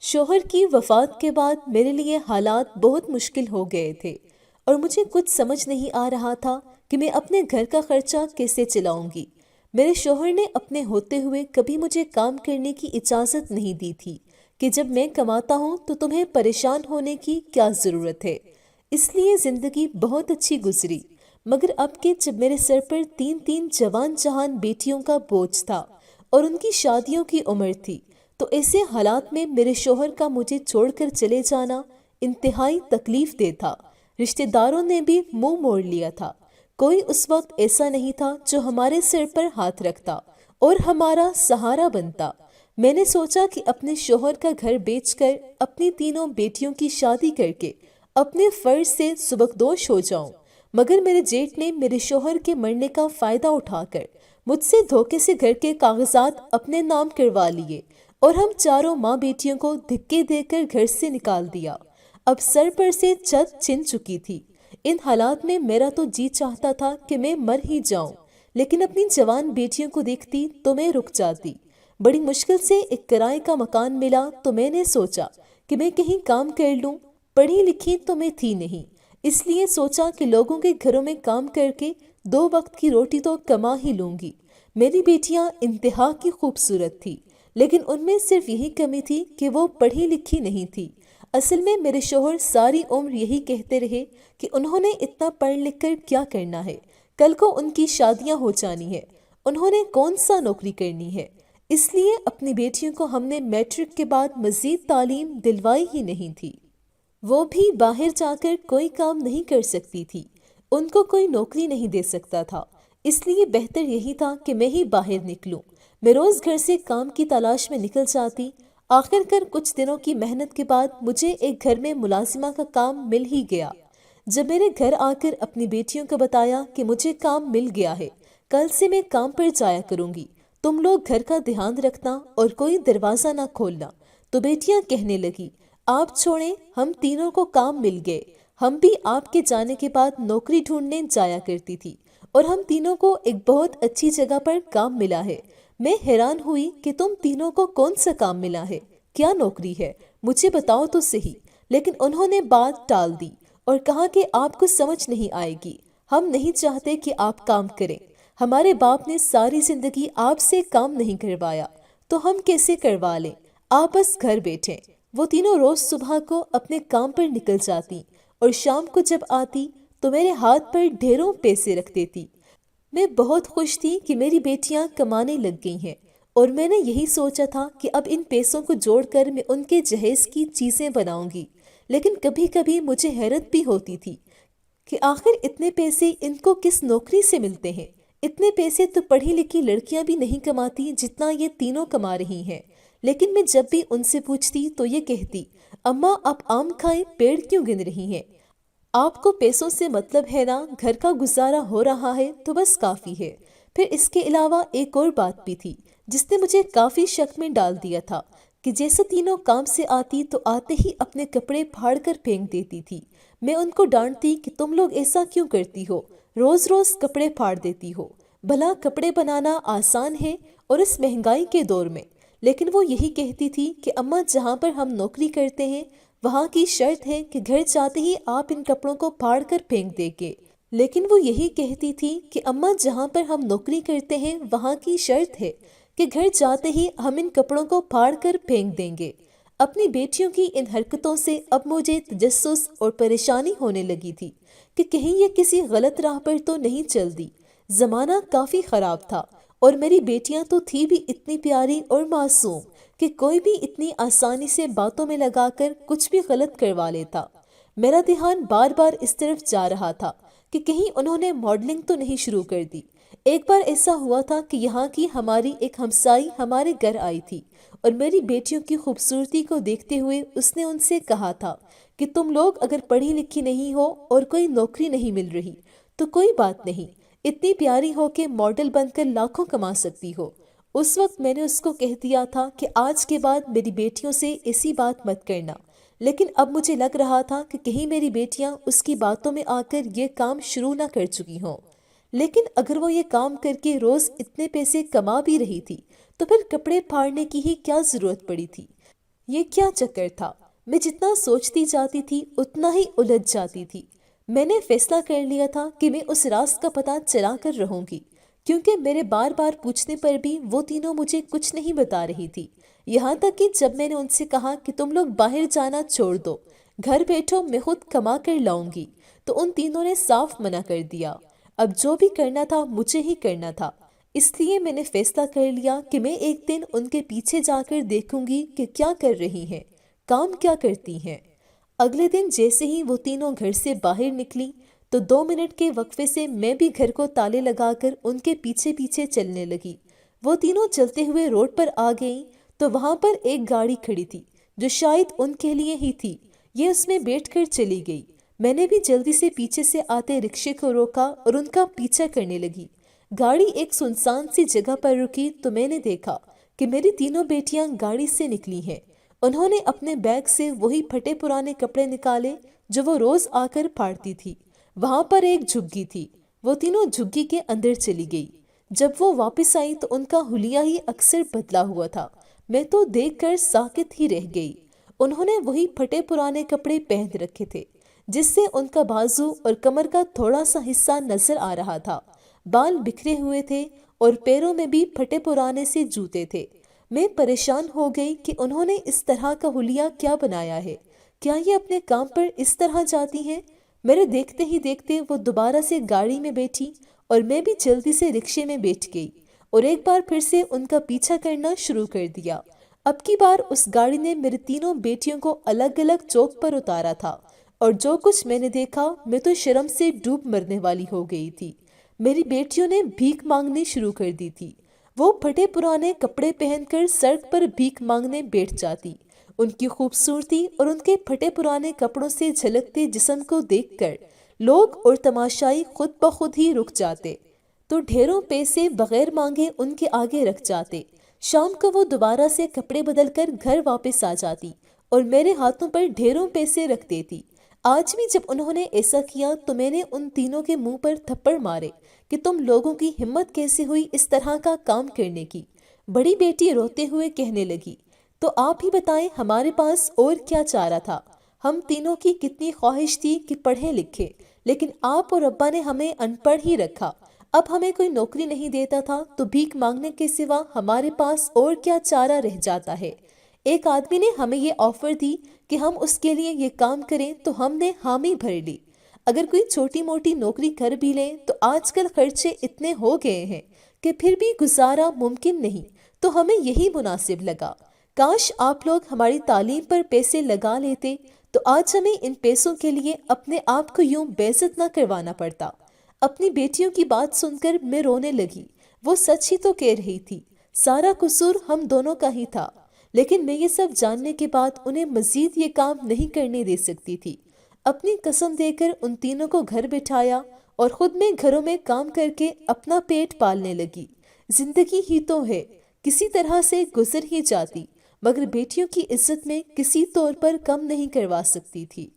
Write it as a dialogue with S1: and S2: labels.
S1: شوہر کی وفات کے بعد میرے لیے حالات بہت مشکل ہو گئے تھے اور مجھے کچھ سمجھ نہیں آ رہا تھا کہ میں اپنے گھر کا خرچہ کیسے چلاؤں گی۔ میرے شوہر نے اپنے ہوتے ہوئے کبھی مجھے کام کرنے کی اجازت نہیں دی تھی کہ جب میں کماتا ہوں تو تمہیں پریشان ہونے کی کیا ضرورت ہے۔ اس لیے زندگی بہت اچھی گزری، مگر اب کہ جب میرے سر پر تین تین جوان جہان بیٹیوں کا بوجھ تھا اور ان کی شادیوں کی عمر تھی، تو ایسے حالات میں میرے شوہر کا مجھے چھوڑ کر چلے جانا انتہائی تکلیف دہ تھا۔ رشتہ داروں نے بھی منہ موڑ لیا تھا۔ کوئی اس وقت ایسا نہیں تھا جو ہمارے سر پر ہاتھ رکھتا اور ہمارا سہارا بنتا۔ میں نے سوچا کہ اپنے شوہر کا گھر بیچ کر اپنی تینوں بیٹیوں کی شادی کر کے اپنے فرض سے سبکدوش ہو جاؤں، مگر میرے جیٹھ نے میرے شوہر کے مرنے کا فائدہ اٹھا کر مجھ سے دھوکے سے گھر کے کاغذات اپنے نام کروا لیے اور ہم چاروں ماں بیٹیوں کو دھکے دے کر گھر سے نکال دیا۔ اب سر پر سے چھت چھن چکی تھی۔ ان حالات میں میرا تو جی چاہتا تھا کہ میں مر ہی جاؤں، لیکن اپنی جوان بیٹیوں کو دیکھتی تو میں رک جاتی۔ بڑی مشکل سے ایک کرائے کا مکان ملا تو میں نے سوچا کہ میں کہیں کام کر لوں۔ پڑھی لکھی تو میں تھی نہیں، اس لیے سوچا کہ لوگوں کے گھروں میں کام کر کے 2 وقت کی روٹی تو کما ہی لوں گی۔ میری بیٹیاں انتہا کی خوبصورت تھی، لیکن ان میں صرف یہی کمی تھی کہ وہ پڑھی لکھی نہیں تھی۔ اصل میں میرے شوہر ساری عمر یہی کہتے رہے کہ انہوں نے اتنا پڑھ لکھ کر کیا کرنا ہے، کل کو ان کی شادیاں ہو جانی ہے، انہوں نے کون سا نوکری کرنی ہے۔ اس لیے اپنی بیٹیوں کو ہم نے میٹرک کے بعد مزید تعلیم دلوائی ہی نہیں تھی۔ وہ بھی باہر جا کر کوئی کام نہیں کر سکتی تھی، ان کو کوئی نوکری نہیں دے سکتا تھا۔ اس لیے بہتر یہی تھا کہ میں ہی باہر نکلوں۔ میں روز گھر سے کام کی تلاش میں نکل جاتی۔ آخر کر کچھ دنوں کی محنت کے بعد مجھے ایک گھر میں ملازمہ کا کام مل ہی گیا۔ جب میرے گھر آ کر اپنی بیٹیوں کو بتایا کہ مجھے کام مل گیا ہے، کل سے میں کام پر جایا کروں گی، تم لوگ گھر کا دھیان رکھنا اور کوئی دروازہ نہ کھولنا، تو بیٹیاں کہنے لگی، آپ چھوڑیں، ہم تینوں کو کام مل گئے، ہم بھی آپ کے جانے کے بعد نوکری ڈھونڈنے جایا کرتی تھی اور ہم تینوں کو ایک بہت اچھی جگہ پر کام ملا ہے۔ میں حیران ہوئی کہ تم تینوں کو کون سا کام ملا ہے، کیا نوکری ہے، مجھے بتاؤ تو صحیح۔ لیکن انہوں نے بات ٹال دی اور کہا کہ آپ کو سمجھ نہیں آئے گی، ہم نہیں چاہتے کہ آپ کام کریں۔ ہمارے باپ نے ساری زندگی آپ سے کام نہیں کروایا، تو ہم کیسے کروا لیں، آپ بس گھر بیٹھیں۔ وہ تینوں روز صبح کو اپنے کام پر نکل جاتی اور شام کو جب آتی تو میرے ہاتھ پر ڈھیروں پیسے رکھ دیتی۔ میں بہت خوش تھی کہ میری بیٹیاں کمانے لگ گئی ہیں، اور میں نے یہی سوچا تھا کہ اب ان پیسوں کو جوڑ کر میں ان کے جہیز کی چیزیں بناؤں گی۔ لیکن کبھی کبھی مجھے حیرت بھی ہوتی تھی کہ آخر اتنے پیسے ان کو کس نوکری سے ملتے ہیں۔ اتنے پیسے تو پڑھی لکھی لڑکیاں بھی نہیں کماتی جتنا یہ تینوں کما رہی ہیں۔ لیکن میں جب بھی ان سے پوچھتی تو یہ کہتی، اماں آپ آم کھائے پیڑ کیوں گن رہی ہیں؟ آپ کو پیسوں سے مطلب ہے نا، گھر کا گزارا ہو رہا ہے تو بس کافی ہے۔ پھر اس کے علاوہ ایک اور بات بھی تھی جس نے مجھے کافی شک میں ڈال دیا تھا کہ جیسے تینوں کام سے آتی تو آتے ہی اپنے کپڑے پھاڑ کر پھینک دیتی تھی۔ میں ان کو ڈانٹتی کہ تم لوگ ایسا کیوں کرتی ہو، روز روز کپڑے پھاڑ دیتی ہو، بھلا کپڑے بنانا آسان ہے اور اس مہنگائی کے دور میں؟ لیکن وہ یہی کہتی تھی کہ اماں جہاں پر ہم نوکری کرتے ہیں وہاں کی شرط ہے کہ گھر جاتے ہی آپ ان کپڑوں کو پھاڑ کر پھینک دے گے۔ لیکن وہ یہی کہتی تھی کہ اماں جہاں پر ہم نوکری کرتے ہیں وہاں کی شرط ہے کہ گھر جاتے ہی ہم ان کپڑوں کو پھاڑ کر پھینک دیں گے۔ اپنی بیٹیوں کی ان حرکتوں سے اب مجھے تجسس اور پریشانی ہونے لگی تھی کہ کہیں یہ کسی غلط راہ پر تو نہیں چل دی۔ زمانہ کافی خراب تھا اور میری بیٹیاں تو تھی بھی اتنی پیاری اور معصوم کہ کوئی بھی اتنی آسانی سے باتوں میں لگا کر کچھ بھی غلط کروا لیتا۔ میرا دھیان بار بار اس طرف جا رہا تھا کہ کہیں انہوں نے ماڈلنگ تو نہیں شروع کر دی۔ ایک بار ایسا ہوا تھا کہ یہاں کی ہماری ایک ہمسائی ہمارے گھر آئی تھی اور میری بیٹیوں کی خوبصورتی کو دیکھتے ہوئے اس نے ان سے کہا تھا کہ تم لوگ اگر پڑھی لکھی نہیں ہو اور کوئی نوکری نہیں مل رہی تو کوئی بات نہیں، اتنی پیاری ہو کہ ماڈل بن کر لاکھوں کما سکتی ہو۔ اس وقت میں نے اس کو کہہ دیا تھا کہ آج کے بعد میری بیٹیوں سے ایسی بات مت کرنا، لیکن اب مجھے لگ رہا تھا کہ کہیں میری بیٹیاں اس کی باتوں میں آ کر یہ کام شروع نہ کر چکی ہوں۔ لیکن اگر وہ یہ کام کر کے روز اتنے پیسے کما بھی رہی تھی تو پھر کپڑے پھاڑنے کی ہی کیا ضرورت پڑی تھی؟ یہ کیا چکر تھا؟ میں جتنا سوچتی جاتی تھی اتنا ہی الجھ جاتی تھی۔ میں نے فیصلہ کر لیا تھا کہ میں اس راز کا پتہ چلا کر رہوں گی، کیونکہ میرے بار بار پوچھنے پر بھی وہ تینوں مجھے کچھ نہیں بتا رہی تھی۔ یہاں تک کہ جب میں نے ان سے کہا کہ تم لوگ باہر جانا چھوڑ دو، گھر بیٹھو، میں خود کما کر لاؤں گی، تو ان تینوں نے صاف منع کر دیا۔ اب جو بھی کرنا تھا مجھے ہی کرنا تھا، اس لیے میں نے فیصلہ کر لیا کہ میں ایک دن ان کے پیچھے جا کر دیکھوں گی کہ کیا کر رہی ہیں، کام کیا کرتی ہیں۔ اگلے دن جیسے ہی وہ تینوں گھر سے باہر نکلی تو 2 منٹ کے وقفے سے میں بھی گھر کو تالے لگا کر ان کے پیچھے پیچھے چلنے لگی۔ وہ تینوں چلتے ہوئے روڈ پر آ گئیں تو وہاں پر ایک گاڑی کھڑی تھی جو شاید ان کے لیے ہی تھی۔ یہ اس میں بیٹھ کر چلی گئی۔ میں نے بھی جلدی سے پیچھے سے آتے رکشے کو روکا اور ان کا پیچھا کرنے لگی۔ گاڑی ایک سنسان سی جگہ پر رکی تو میں نے دیکھا کہ میری تینوں بیٹیاں گاڑی سے نکلی ہیں۔ انہوں نے اپنے بیگ سے وہی پھٹے پرانے کپڑے نکالے جو وہ روز آ کر پھاڑتی تھی۔ وہاں پر ایک جھگی تھی، وہ تینوں جھگی کے اندر چلی گئی۔ جب وہ واپس آئی تو ان کا حلیہ ہی اکثر بدلا ہوا تھا۔ میں تو دیکھ کر ساکت ہی رہ گئی۔ انہوں نے وہی پھٹے پرانے کپڑے پہن رکھے تھے جس سے ان کا بازو اور کمر کا تھوڑا سا حصہ نظر آ رہا تھا۔ بال بکھرے ہوئے تھے اور پیروں میں بھی پھٹے پرانے سے جوتے تھے۔ میں پریشان ہو گئی کہ انہوں نے اس طرح کا حلیہ کیا بنایا ہے؟ کیا یہ اپنے کام پر اس طرح جاتی ہیں؟ میرے دیکھتے ہی دیکھتے وہ دوبارہ سے گاڑی میں بیٹھی اور میں بھی جلدی سے رکشے میں بیٹھ گئی اور ایک بار پھر سے ان کا پیچھا کرنا شروع کر دیا۔ اب کی بار اس گاڑی نے میری تینوں بیٹیوں کو الگ الگ چوک پر اتارا تھا اور جو کچھ میں نے دیکھا میں تو شرم سے ڈوب مرنے والی ہو گئی تھی۔ میری بیٹیوں نے بھیک مانگنی شروع کر دی تھی۔ وہ پھٹے پرانے کپڑے پہن کر سڑک پر بھیک مانگنے بیٹھ جاتی۔ ان کی خوبصورتی اور ان کے پھٹے پرانے کپڑوں سے جھلکتے جسم کو دیکھ کر لوگ اور تماشائی خود بخود ہی رک جاتے تو ڈھیروں پیسے بغیر مانگے ان کے آگے رکھ جاتے۔ شام کو وہ دوبارہ سے کپڑے بدل کر گھر واپس آ جاتی اور میرے ہاتھوں پر ڈھیروں پیسے رکھ دیتی۔ آج بھی جب انہوں نے ایسا کیا تو میں نے ان تینوں کے منہ پر تھپڑ مارے کہ تم لوگوں کی ہمت کیسے ہوئی اس طرح کا کام کرنے کی۔ بڑی بیٹی روتے ہوئے کہنے لگی، تو آپ ہی بتائیں ہمارے پاس اور کیا چارہ تھا؟ ہم تینوں کی کتنی خواہش تھی کہ پڑھیں لکھیں، لیکن آپ اور ابا نے ہمیں ان پڑھ ہی رکھا۔ اب ہمیں کوئی نوکری نہیں دیتا تھا تو بھیک مانگنے کے سوا ہمارے پاس اور کیا چارہ رہ جاتا ہے؟ ایک آدمی نے ہمیں یہ آفر دی کہ ہم اس کے لیے یہ کام کریں تو ہم نے حامی بھر لی۔ اگر کوئی چھوٹی موٹی نوکری کر بھی لیں تو آج کل خرچے اتنے ہو گئے ہیں کہ پھر بھی گزارا ممکن نہیں، تو ہمیں یہی مناسب لگا۔ کاش آپ لوگ ہماری تعلیم پر پیسے لگا لیتے تو آج ہمیں ان پیسوں کے لیے اپنے آپ کو یوں بے عزت نہ کروانا پڑتا۔ اپنی بیٹیوں کی بات سن کر میں رونے لگی۔ وہ سچ ہی تو کہہ رہی تھی، سارا قصور ہم دونوں کا ہی تھا، لیکن میں یہ سب جاننے کے بعد انہیں مزید یہ کام نہیں کرنے دے سکتی تھی۔ اپنی قسم دے کر ان تینوں کو گھر بٹھایا اور خود میں گھروں میں کام کر کے اپنا پیٹ پالنے لگی۔ زندگی ہی تو ہے، کسی طرح سے گزر ہی جاتی، مگر بیٹیوں کی عزت میں کسی طور پر کم نہیں کروا سکتی تھی۔